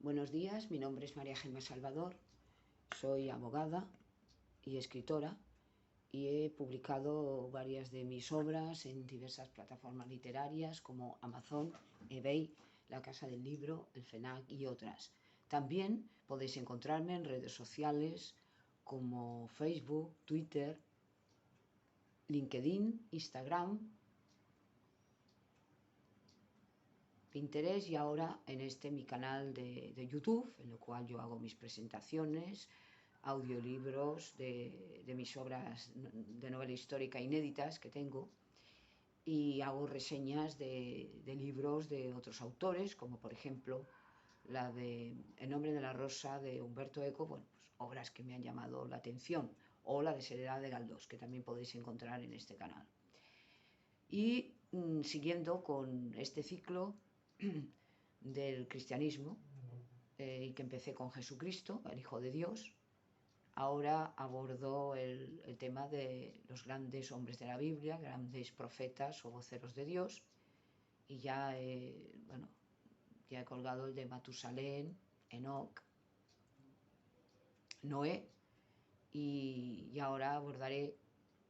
Buenos días, mi nombre es María Gemma Salvador, soy abogada y escritora y he publicado varias de mis obras en diversas plataformas literarias como Amazon, eBay, La Casa del Libro, el FENAC y otras. También podéis encontrarme en redes sociales como Facebook, Twitter, LinkedIn, Instagram, Pinterest y ahora en mi canal de YouTube, en el cual yo hago mis presentaciones, audiolibros de mis obras de novela histórica inéditas que tengo y hago reseñas de libros de otros autores, como por ejemplo la de El nombre de la rosa de Humberto Eco, bueno, pues obras que me han llamado la atención, o la de Soledad de Galdós, que también podéis encontrar en este canal. Y siguiendo con este ciclo del cristianismo, y que empecé con Jesucristo, el Hijo de Dios, ahora abordo el tema de los grandes hombres de la Biblia, grandes profetas o voceros de Dios, y ya he colgado el de Matusalén, Enoc, Noé, y ahora abordaré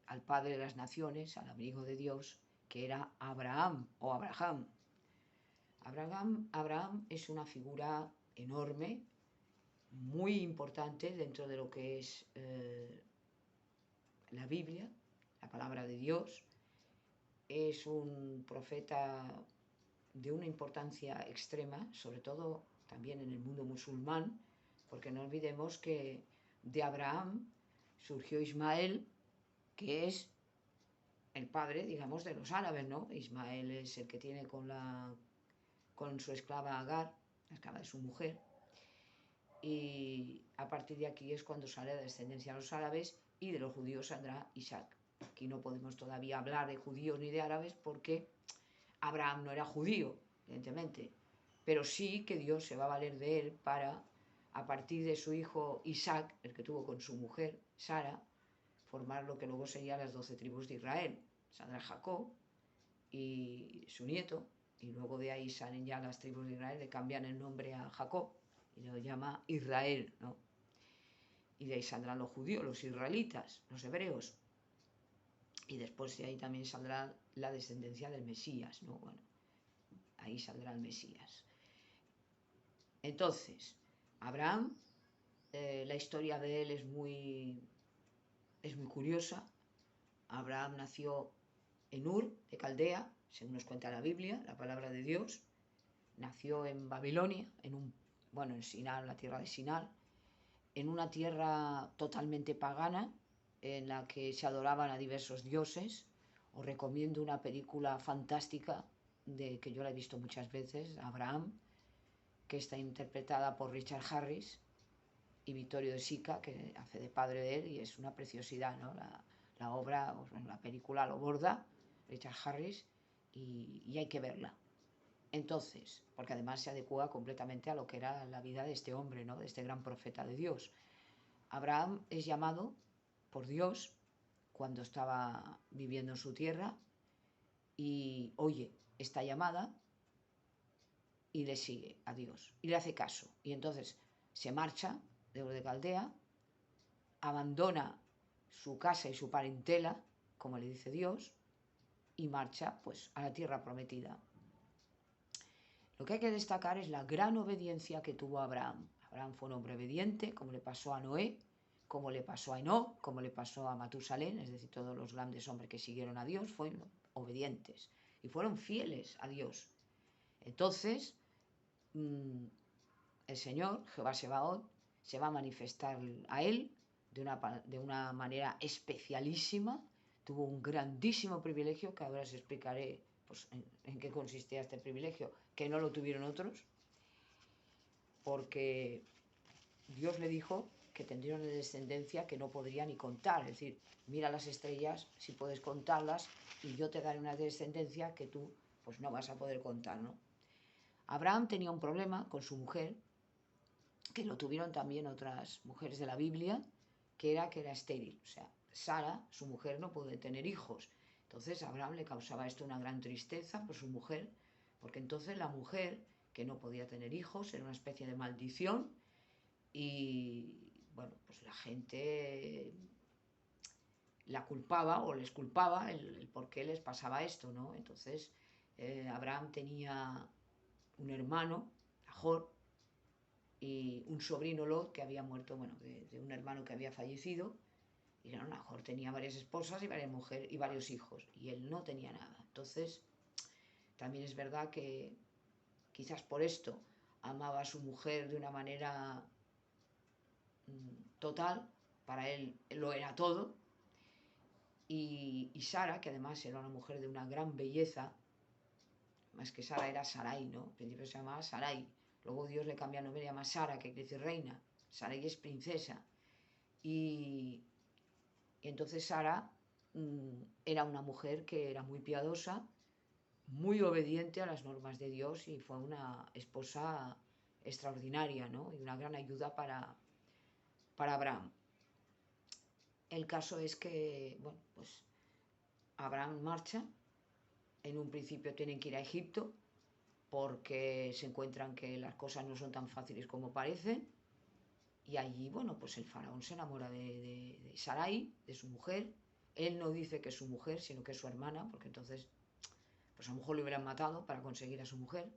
al padre de las naciones, al amigo de Dios, que era Abraham o Abraham. Abraham es una figura enorme, muy importante dentro de lo que es la Biblia, la palabra de Dios. Es un profeta de una importancia extrema, sobre todo también en el mundo musulmán, porque no olvidemos que de Abraham surgió Ismael, que es el padre, digamos, de los árabes, ¿no? Ismael es el que tiene con su esclava Agar, la esclava de su mujer, y a partir de aquí es cuando sale la descendencia de los árabes y de los judíos saldrá Isaac. Aquí no podemos todavía hablar de judíos ni de árabes porque Abraham no era judío, evidentemente, pero sí que Dios se va a valer de él para, a partir de su hijo Isaac, el que tuvo con su mujer Sara, formar lo que luego serían las 12 tribus de Israel. Saldrá Jacob y su nieto, y luego de ahí salen ya las tribus de Israel, le cambian el nombre a Jacob y lo llama Israel, ¿no? Y de ahí saldrán los judíos, los israelitas, los hebreos. Y después de ahí también saldrá la descendencia del Mesías, ¿no? Bueno, ahí saldrá el Mesías. Entonces, Abraham, la historia de él es muy curiosa. Abraham nació en Ur, de Caldea, según nos cuenta la Biblia, la palabra de Dios. Nació en Babilonia, en Sinar, la tierra de Sinar, en una tierra totalmente pagana, en la que se adoraban a diversos dioses. Os recomiendo una película fantástica, que yo la he visto muchas veces, Abraham, que está interpretada por Richard Harris y Vittorio De Sica, que hace de padre de él, y es una preciosidad, ¿no? La obra, la película lo borda Richard Harris, y hay que verla. Entonces, porque además se adecua completamente a lo que era la vida de este hombre, ¿no? De este gran profeta de Dios. Abraham es llamado por Dios cuando estaba viviendo en su tierra y oye esta llamada y le sigue a Dios y le hace caso. Y entonces se marcha de Ur de Caldea, abandona su casa y su parentela, como le dice Dios, y marcha pues a la tierra prometida. Lo que hay que destacar es la gran obediencia que tuvo Abraham. Abraham fue un hombre obediente, como le pasó a Noé, como le pasó a Enoc, como le pasó a Matusalén, es decir, todos los grandes hombres que siguieron a Dios fueron obedientes y fueron fieles a Dios. Entonces, el Señor, Jehová Sebaot, se va a manifestar a él de una manera especialísima. Tuvo un grandísimo privilegio, que ahora os explicaré pues, en qué consistía este privilegio, que no lo tuvieron otros, porque Dios le dijo que tendría una descendencia que no podría ni contar. Es decir, mira las estrellas, si puedes contarlas, y yo te daré una descendencia que tú pues no vas a poder contar, ¿no? Abraham tenía un problema con su mujer, que lo tuvieron también otras mujeres de la Biblia, que era estéril. O sea, Sara, su mujer, no pudo tener hijos. Entonces a Abraham le causaba esto una gran tristeza por su mujer, porque entonces la mujer que no podía tener hijos, era una especie de maldición, y bueno, pues la gente la culpaba o les culpaba el por qué les pasaba esto, ¿no? Entonces, Abraham tenía un hermano, Nahor, y un sobrino Lot que había muerto, bueno, de un hermano que había fallecido, y claro, Nahor tenía varias esposas y varias mujeres y varios hijos, y él no tenía nada. Entonces, también es verdad que quizás por esto amaba a su mujer de una manera total, para él lo era todo, y Sara, que además era una mujer de una gran belleza, más que Sara era Sarai, ¿no? Al principio se llamaba Sarai, luego Dios le cambia el nombre y llama Sara, que quiere decir reina. Sarai es princesa. Y entonces Sara era una mujer que era muy piadosa, muy obediente a las normas de Dios, y fue una esposa extraordinaria, ¿no? Y una gran ayuda para Abraham. El caso es que, bueno, pues Abraham marcha. En un principio tienen que ir a Egipto porque se encuentran que las cosas no son tan fáciles como parecen. Y allí, bueno, pues el faraón se enamora de Sarai, de su mujer. Él no dice que es su mujer, sino que es su hermana, porque entonces, pues a lo mejor le hubieran matado para conseguir a su mujer.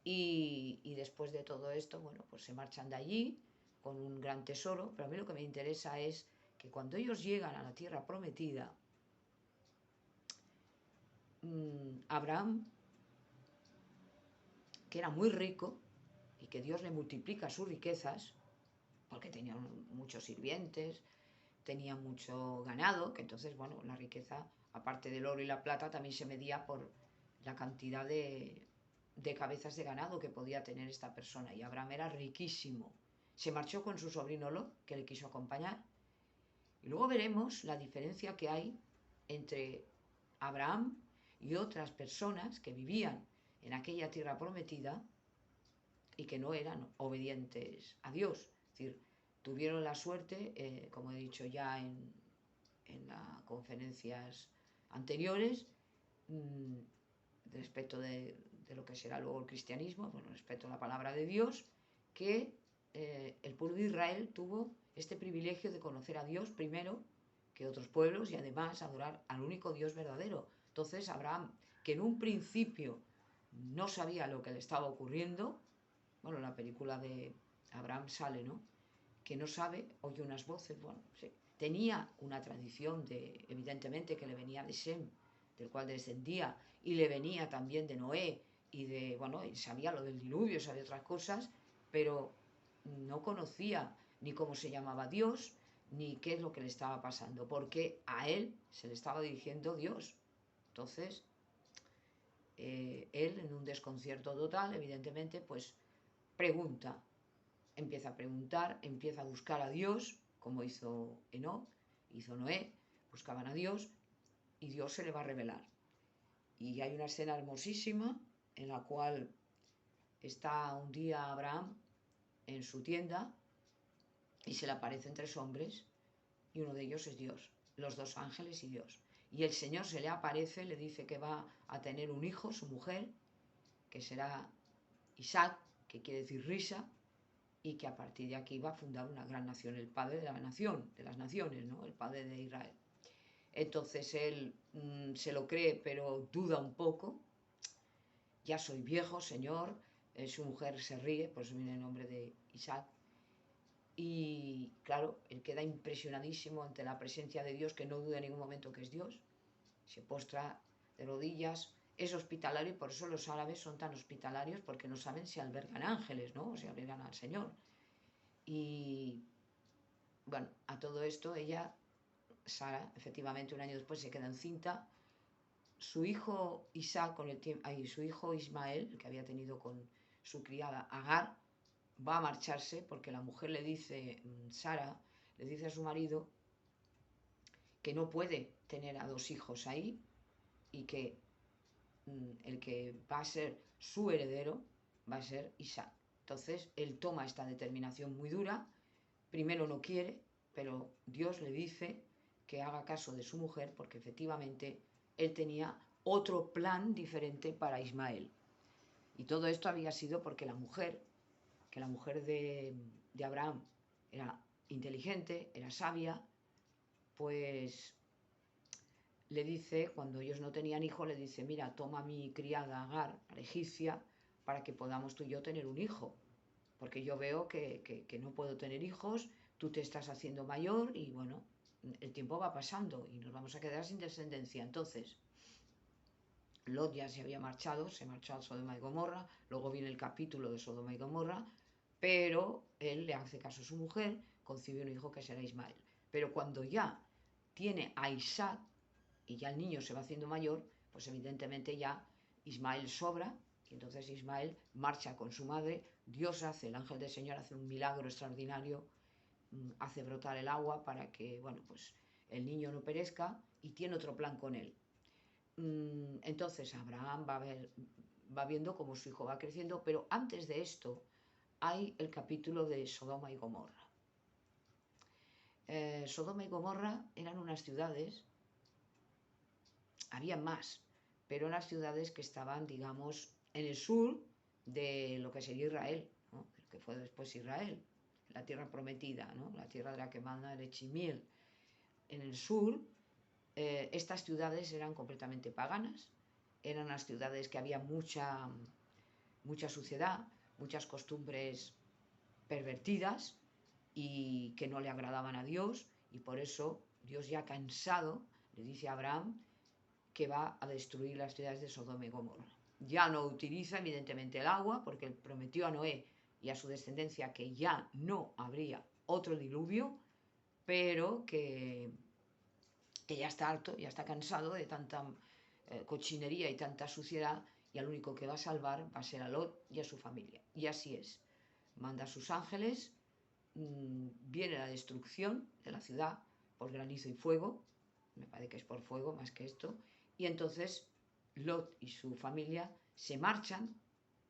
Y después de todo esto, bueno, pues se marchan de allí con un gran tesoro. Pero a mí lo que me interesa es que cuando ellos llegan a la tierra prometida, Abraham, que era muy rico y que Dios le multiplica sus riquezas, porque tenía muchos sirvientes, tenía mucho ganado, que entonces, bueno, la riqueza, aparte del oro y la plata, también se medía por la cantidad de cabezas de ganado que podía tener esta persona. Y Abraham era riquísimo. Se marchó con su sobrino Lot, que le quiso acompañar. Y luego veremos la diferencia que hay entre Abraham y otras personas que vivían en aquella tierra prometida y que no eran obedientes a Dios. Es decir, tuvieron la suerte, como he dicho ya en las conferencias anteriores, respecto de lo que será luego el cristianismo, bueno, respecto a la palabra de Dios, que el pueblo de Israel tuvo este privilegio de conocer a Dios primero que otros pueblos y además adorar al único Dios verdadero. Entonces Abraham, que en un principio no sabía lo que le estaba ocurriendo, bueno, la película de Abraham sale, ¿no? Que no sabe, oye unas voces, bueno, sí. Tenía una tradición de, evidentemente, que le venía de Sem, del cual descendía, y le venía también de Noé, y de, bueno, sabía lo del diluvio, sabía otras cosas, pero no conocía ni cómo se llamaba Dios, ni qué es lo que le estaba pasando, porque a él se le estaba dirigiendo Dios. Entonces, él, en un desconcierto total, evidentemente, pues pregunta, empieza a preguntar, empieza a buscar a Dios, como hizo Enoc, hizo Noé, buscaban a Dios, y Dios se le va a revelar. Y hay una escena hermosísima en la cual está un día Abraham en su tienda y se le aparecen tres hombres, y uno de ellos es Dios, los dos ángeles y Dios. Y el Señor se le aparece, le dice que va a tener un hijo, su mujer, que será Isaac, que quiere decir risa, y que a partir de aquí va a fundar una gran nación, el padre de la nación, de las naciones, ¿no? El padre de Israel. Entonces él se lo cree, pero duda un poco. Ya soy viejo, Señor. Su mujer se ríe, por eso viene el nombre de Isaac. Y claro, él queda impresionadísimo ante la presencia de Dios, que no duda en ningún momento que es Dios. Se postra de rodillas. Es hospitalario, y por eso los árabes son tan hospitalarios, porque no saben si albergan ángeles, ¿no? O si albergan al Señor. Y bueno, a todo esto ella, Sara, efectivamente un año después se queda encinta. Su hijo Isaac, con el tiempo, su hijo Ismael, el que había tenido con su criada Agar, va a marcharse porque la mujer le dice, Sara, le dice a su marido que no puede tener a dos hijos ahí, y que el que va a ser su heredero va a ser Isaac. Entonces él toma esta determinación muy dura. Primero no quiere, pero Dios le dice que haga caso de su mujer, porque efectivamente él tenía otro plan diferente para Ismael. Y todo esto había sido porque que la mujer de Abraham era inteligente, era sabia, pues le dice, cuando ellos no tenían hijo, le dice, mira, toma a mi criada Agar, a la egipcia, para que podamos tú y yo tener un hijo, porque yo veo que no puedo tener hijos, tú te estás haciendo mayor y bueno, el tiempo va pasando y nos vamos a quedar sin descendencia. Entonces, Lot ya se había marchado, se marchó a Sodoma y Gomorra, luego viene el capítulo de Sodoma y Gomorra, pero él le hace caso a su mujer, concibe un hijo que será Ismael. Pero cuando ya tiene a Isaac y ya el niño se va haciendo mayor, pues evidentemente ya Ismael sobra, y entonces Ismael marcha con su madre, Dios hace, el ángel del Señor hace un milagro extraordinario, hace brotar el agua para que, bueno, pues el niño no perezca y tiene otro plan con él. Entonces Abraham va viendo cómo su hijo va creciendo, pero antes de esto hay el capítulo de Sodoma y Gomorra. Sodoma y Gomorra eran unas ciudades, había más, pero unas ciudades que estaban, digamos, en el sur de lo que sería Israel, ¿no? Lo que fue después Israel, la tierra prometida, ¿no? La tierra de la que manda leche y miel. En el sur, estas ciudades eran completamente paganas, eran las ciudades que había mucha suciedad, muchas costumbres pervertidas y que no le agradaban a Dios, y por eso Dios, ya cansado, le dice a Abraham que va a destruir las ciudades de Sodoma y Gomorra. Ya no utiliza evidentemente el agua, porque él prometió a Noé y a su descendencia que ya no habría otro diluvio, pero que ya está harto, ya está cansado de tanta cochinería y tanta suciedad, y al único que va a salvar va a ser a Lot y a su familia. Y así es. Manda a sus ángeles, viene la destrucción de la ciudad por granizo y fuego, me parece que es por fuego más que esto, y entonces Lot y su familia se marchan,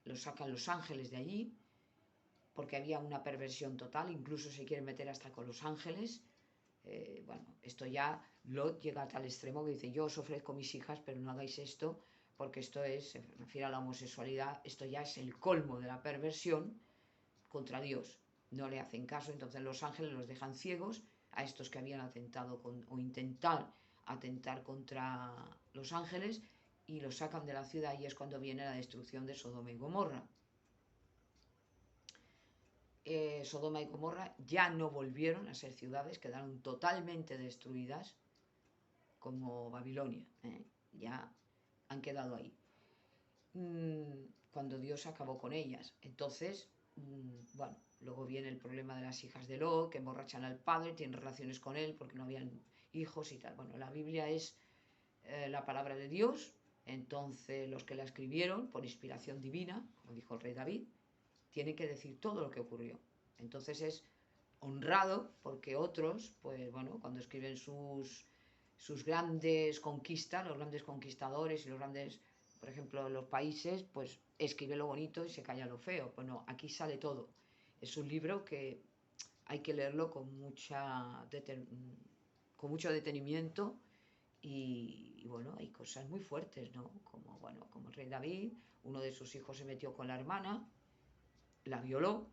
los sacan los ángeles de allí, porque había una perversión total, incluso se quieren meter hasta con los ángeles. Bueno, esto ya Lot llega a tal extremo que dice, yo os ofrezco mis hijas, pero no hagáis esto, porque esto es, se refiere a la homosexualidad, esto ya es el colmo de la perversión contra Dios. No le hacen caso, entonces los ángeles los dejan ciegos a estos que habían atentado o intentar atentar contra los ángeles, y los sacan de la ciudad, y es cuando viene la destrucción de Sodoma y Gomorra. Sodoma y Gomorra ya no volvieron a ser ciudades, quedaron totalmente destruidas como Babilonia, ya han quedado ahí. Cuando Dios acabó con ellas. Entonces, bueno, luego viene el problema de las hijas de Lot, que emborrachan al padre, tienen relaciones con él porque no habían hijos y tal. Bueno, la Biblia es la palabra de Dios, entonces los que la escribieron por inspiración divina, como dijo el rey David, tienen que decir todo lo que ocurrió. Entonces es honrado porque otros, pues bueno, cuando escriben sus grandes conquistas, los grandes conquistadores y los grandes, por ejemplo, los países, pues escribe lo bonito y se calla lo feo. Bueno, aquí sale todo. Es un libro que hay que leerlo con mucho detenimiento, y bueno, hay cosas muy fuertes, ¿no? Como, bueno, como el rey David, uno de sus hijos se metió con la hermana, la violó,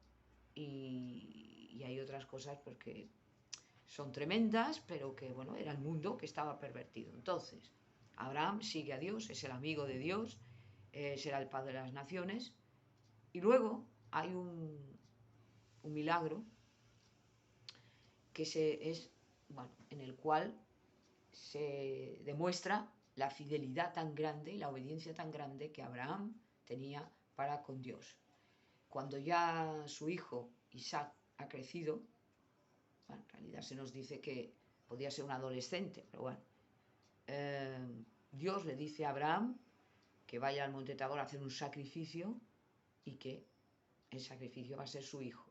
y hay otras cosas pues que son tremendas, pero que bueno, era el mundo que estaba pervertido. Entonces, Abraham sigue a Dios, es el amigo de Dios, será el padre de las naciones, y luego hay un milagro que bueno, en el cual se demuestra la fidelidad tan grande y la obediencia tan grande que Abraham tenía para con Dios. Cuando ya su hijo Isaac ha crecido, bueno, en realidad se nos dice que podía ser un adolescente, pero bueno, Dios le dice a Abraham que vaya al monte Tabor a hacer un sacrificio, y que el sacrificio va a ser su hijo.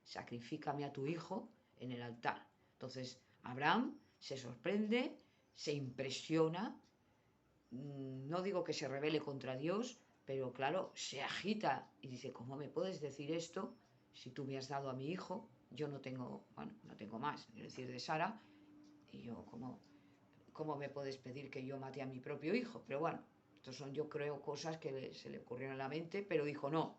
Sacrifícame a tu hijo en el altar. Entonces Abraham se sorprende, se impresiona, no digo que se rebele contra Dios, pero claro, se agita y dice, ¿cómo me puedes decir esto si tú me has dado a mi hijo? Yo no tengo, bueno, no tengo más, es decir, de Sara, y yo, ¿cómo me puedes pedir que yo mate a mi propio hijo? Pero bueno, Estos son, yo creo, cosas que se le ocurrieron a la mente, pero dijo, no,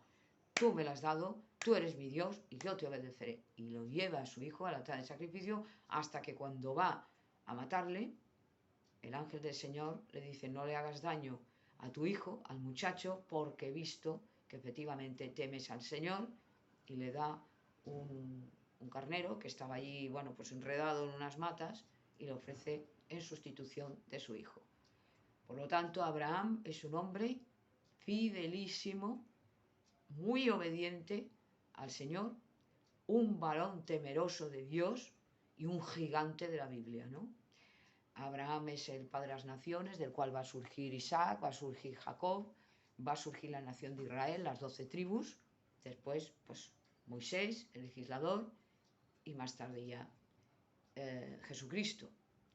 tú me las has dado, tú eres mi Dios y yo te obedeceré. Y lo lleva a su hijo al altar de sacrificio hasta que cuando va a matarle, el ángel del Señor le dice, no le hagas daño a tu hijo, al muchacho, porque he visto que efectivamente temes al Señor, y le da un carnero que estaba allí, bueno, pues enredado en unas matas, y le ofrece en sustitución de su hijo. Por lo tanto, Abraham es un hombre fidelísimo, muy obediente al Señor, un varón temeroso de Dios y un gigante de la Biblia, ¿no? Abraham es el padre de las naciones, del cual va a surgir Isaac, va a surgir Jacob, va a surgir la nación de Israel, las 12 tribus, después pues Moisés, el legislador, y más tarde ya Jesucristo,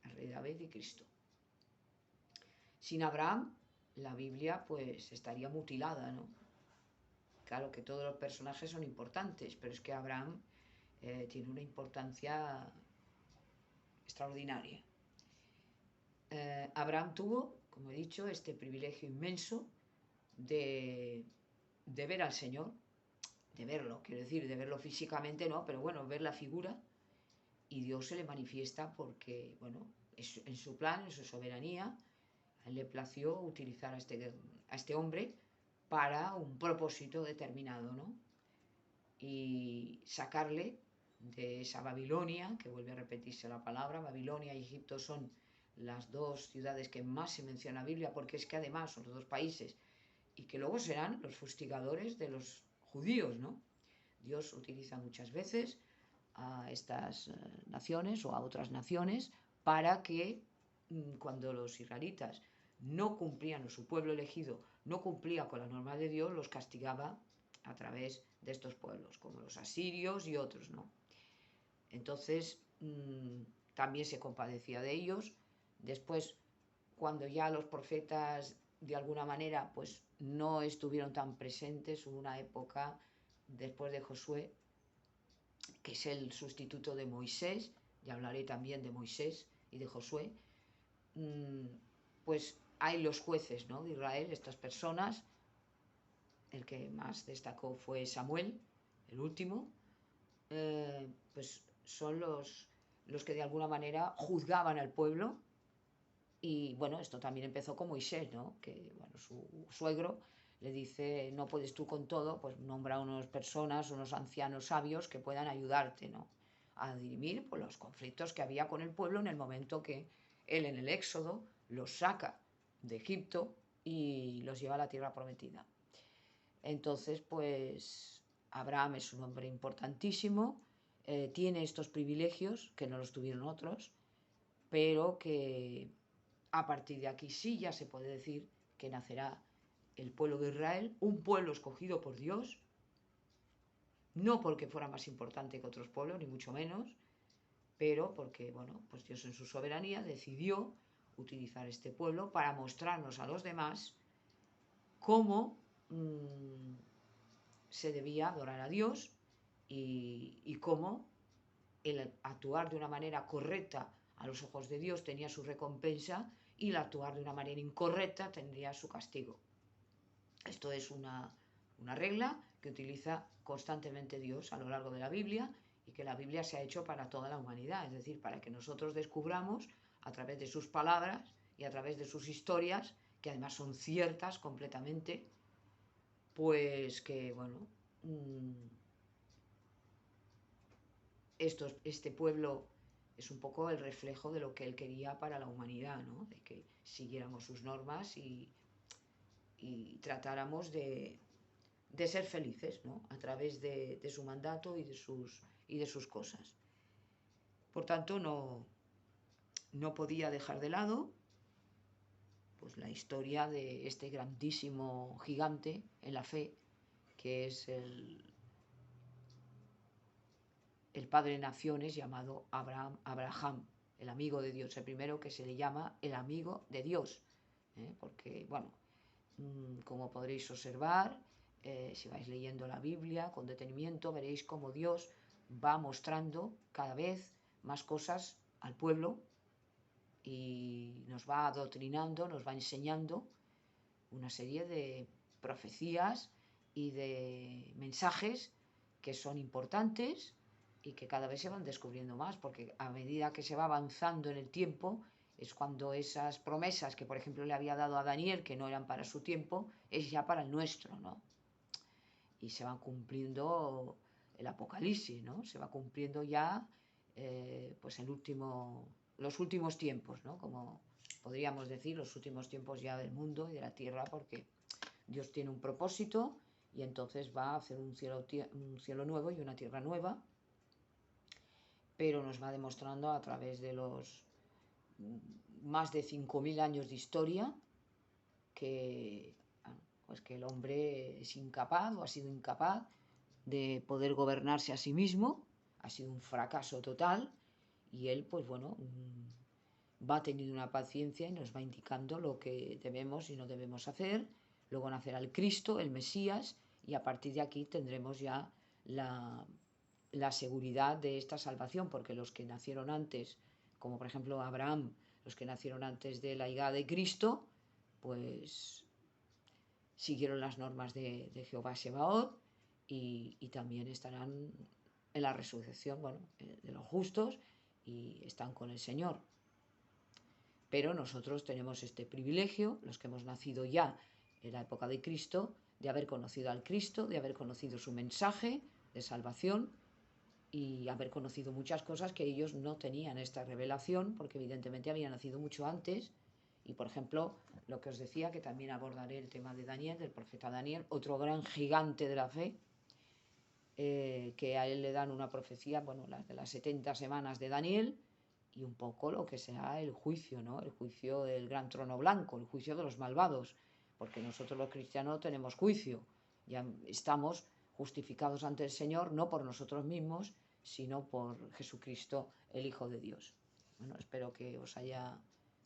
el rey David y Cristo. Sin Abraham, la Biblia pues estaría mutilada, ¿no? Claro que todos los personajes son importantes, pero es que Abraham tiene una importancia extraordinaria. Abraham tuvo, como he dicho, este privilegio inmenso de ver al Señor, de verlo, quiero decir, de verlo físicamente, no, pero bueno, ver la figura, y Dios se le manifiesta porque, bueno, en su plan, en su soberanía, a él le plació utilizar a este hombre para un propósito determinado, ¿no? Y sacarle de esa Babilonia, que vuelve a repetirse la palabra, Babilonia y Egipto son las dos ciudades que más se menciona en la Biblia, porque es que además son los dos países, y que luego serán los fustigadores de los judíos, ¿no? Dios utiliza muchas veces a estas naciones o a otras naciones para que cuando los israelitas no cumplían, o su pueblo elegido no cumplía con la norma de Dios, los castigaba a través de estos pueblos, como los asirios y otros, ¿no? Entonces, también se compadecía de ellos. Después, cuando ya los profetas, de alguna manera, pues no estuvieron tan presentes, hubo una época después de Josué, que es el sustituto de Moisés, ya hablaré también de Moisés y de Josué, pues hay los jueces, ¿no?, de Israel, estas personas. El que más destacó fue Samuel, el último, pues son los que de alguna manera juzgaban al pueblo. Y bueno, esto también empezó con Moisés, ¿no?, que bueno, su suegro le dice, no puedes tú con todo, pues nombra a unas personas, unos ancianos sabios que puedan ayudarte, ¿no?, a dirimir pues, los conflictos que había con el pueblo en el momento que él en el Éxodo los saca de Egipto y los lleva a la tierra prometida. Entonces, pues Abraham es un hombre importantísimo, tiene estos privilegios que no los tuvieron otros, pero que a partir de aquí sí ya se puede decir que nacerá el pueblo de Israel, un pueblo escogido por Dios, no porque fuera más importante que otros pueblos, ni mucho menos, pero porque, bueno, pues Dios en su soberanía decidió utilizar este pueblo para mostrarnos a los demás cómo se debía adorar a Dios y cómo el actuar de una manera correcta a los ojos de Dios tenía su recompensa y el actuar de una manera incorrecta tendría su castigo. Esto es una regla que utiliza constantemente Dios a lo largo de la Biblia y que la Biblia se ha hecho para toda la humanidad, es decir, para que nosotros descubramos a través de sus palabras y a través de sus historias, que además son ciertas completamente, pues que, bueno, este pueblo es un poco el reflejo de lo que él quería para la humanidad, ¿no?, de que siguiéramos sus normas y tratáramos de ser felices, ¿no?, a través de su mandato y de sus cosas. Por tanto, no podía dejar de lado pues, la historia de este grandísimo gigante en la fe, que es el padre de naciones llamado Abraham, el amigo de Dios, el primero que se le llama el amigo de Dios, porque, bueno, como podréis observar, si vais leyendo la Biblia con detenimiento, veréis cómo Dios va mostrando cada vez más cosas al pueblo y nos va adoctrinando, nos va enseñando una serie de profecías y de mensajes que son importantes y que cada vez se van descubriendo más, porque a medida que se va avanzando en el tiempo es cuando esas promesas que, por ejemplo, le había dado a Daniel, que no eran para su tiempo, es ya para el nuestro, ¿no? Y se van cumpliendo el Apocalipsis, ¿no? Se va cumpliendo ya pues los últimos tiempos, ¿no? Como podríamos decir, los últimos tiempos ya del mundo y de la tierra, porque Dios tiene un propósito y entonces va a hacer un cielo nuevo y una tierra nueva, pero nos va demostrando a través de los más de 5.000 años de historia que, pues que el hombre es incapaz o ha sido incapaz de poder gobernarse a sí mismo, ha sido un fracaso total y él, pues bueno, va teniendo una paciencia y nos va indicando lo que debemos y no debemos hacer. Luego nacerá el Cristo, el Mesías, y a partir de aquí tendremos ya la seguridad de esta salvación, porque los que nacieron antes, como por ejemplo Abraham, los que nacieron antes de la llegada de Cristo, pues siguieron las normas de Jehová Sebaot y también estarán en la resurrección, bueno, de los justos, y están con el Señor. Pero nosotros tenemos este privilegio, los que hemos nacido ya en la época de Cristo, de haber conocido al Cristo, de haber conocido su mensaje de salvación y haber conocido muchas cosas que ellos no tenían esta revelación, porque evidentemente habían nacido mucho antes. Y por ejemplo, lo que os decía, que también abordaré el tema de Daniel, del profeta Daniel, otro gran gigante de la fe, que a él le dan una profecía, bueno, las de las 70 semanas de Daniel, y un poco lo que será el juicio, ¿no? El juicio del gran trono blanco, el juicio de los malvados, porque nosotros los cristianos tenemos juicio, ya estamos justificados ante el Señor no por nosotros mismos, sino por Jesucristo, el Hijo de Dios. Bueno, espero que os haya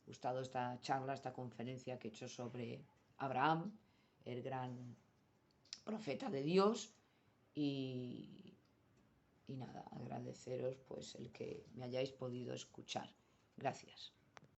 gustado esta charla, esta conferencia que he hecho sobre Abraham, el gran profeta de Dios, y nada, agradeceros pues el que me hayáis podido escuchar. Gracias.